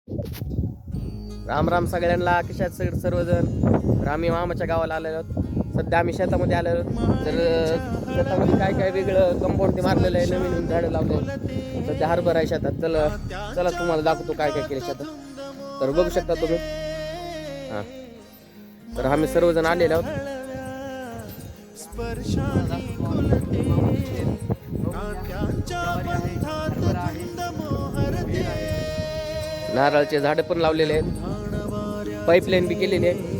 राम राम सगळ्यांना. कशात सर्वजण. तर आम्ही मामाच्या गावाला आलेलो आहोत. सध्या आम्ही शेतामध्ये आलेलो आहोत. तर शेतामध्ये काय काय वेगळं कंपाऊंड ते मारलेलं आहे. नवीन झाडं लावले. सध्या हरभरा आहे शेतात. चला चला तुम्हाला दाखवतो काय काय केलं शेतात. तर बघू शकता तुम्ही. हां, तर आम्ही सर्वजण आलेले आहोत. नारळाचे झाड पण लावलेले आहेत. पाईपलाईन बी केलेली आहे.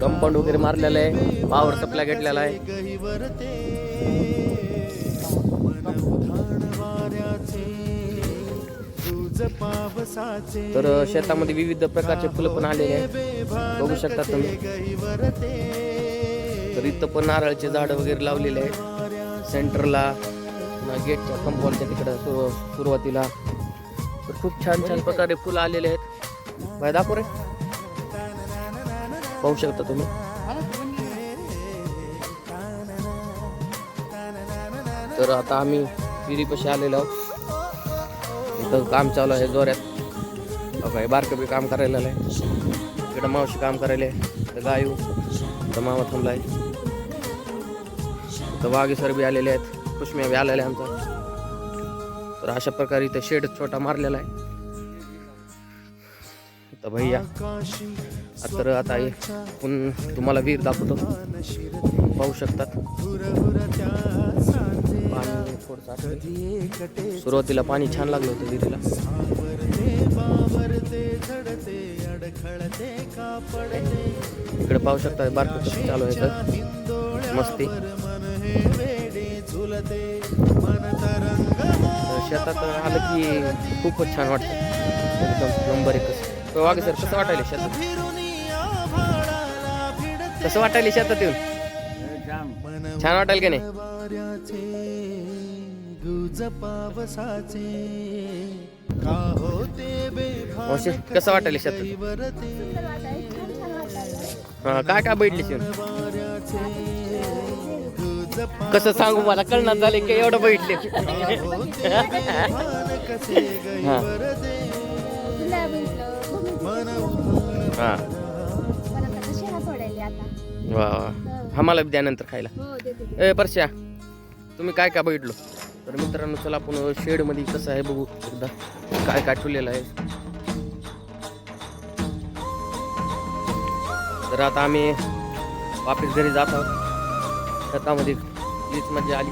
कंपाऊंड वगैरे मारलेलं आहे. पॉवर सप्लाय घेतलेला आहे. तर शेतामध्ये विविध प्रकारचे फुलं पण आलेले आहेत. बघू शकता तुम्ही. तर इथं पण नारळाचे झाड वगैरे लावलेले आहेत. सेंटरला गेटच्या कंपाऊंडच्या तिकडं सुरुवातीला. तर खूप छान छान प्रकारे फुलं आलेले आहेत. बाय दाखव रे. पाहू शकता तुम्ही. तर आता आम्ही विहिरीपाशी आलेलो आहोत. इथं काम चालू आहे जोऱ्यात. बघा बारकं बी काम करायला आहे. इकडं मावशी काम करायला आहे. तर गायू तर मामा थांबला आहे. तर वाघे सर बी आलेले आहेत. कुशम्या बी आलेल्या आमचा. तर अशा प्रकारे इथं शेड छोटा मारलेला आहे. तर भैया तर आता तुम्हाला विहीर दाखवतो. पाहू शकतात. सुरुवातीला पाणी छान लागलं होतं विहिरीला. इकडे पाहू शकता बारक चालू आहे. तर मस्ती. शेतात आलं की खूपच छान वाटतं. एकदम नंबर एकच. वाघे सर कसं वाटायला शेतात? कसं वाटायला शेतात येऊन? छान वाटायला की नाही? कसं वाटायला शेतात? हा, काय काय बैठली येऊन? कसं सांगू मला कळणार झाले की एवढं बैठले. हा वा आम्हाला द्या नंतर खायला. ए परश्या तुम्ही काय काय बघितलो? तर मित्रांनो चला आपण शेड मध्ये कसं आहे बघू एकदा. काय काय ठेवलेलं आहे. तर आता आम्ही वापस घरी जात आहोत. शेतामध्ये हीच मजा आली.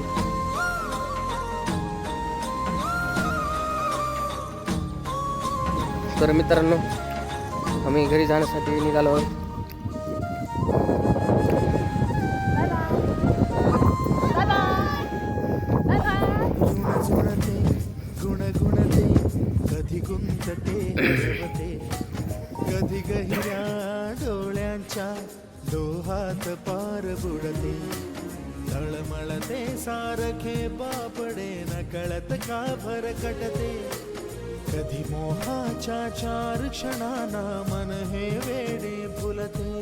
तर मित्रांनो आम्ही घरी जाण्यासाठी निघालो आहोत. कधी गुंतते कधी गहिऱ्या डोळ्यांच्या डोहात पार बुडते. तळमळते सारखे बापडे नकळत का भरकटते. कधी मोहाच्या चार क्षणांना मन हे वेडे फुलते.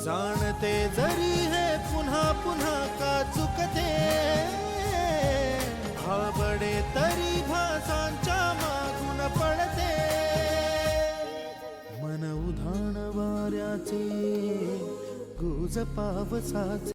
जाणते जरी हे पुन्हा पुन्हा का चुकते. भाबडे तरी भासांच्या मागून पडते. मन उधाण वाऱ्याचे गुज पावसाचे.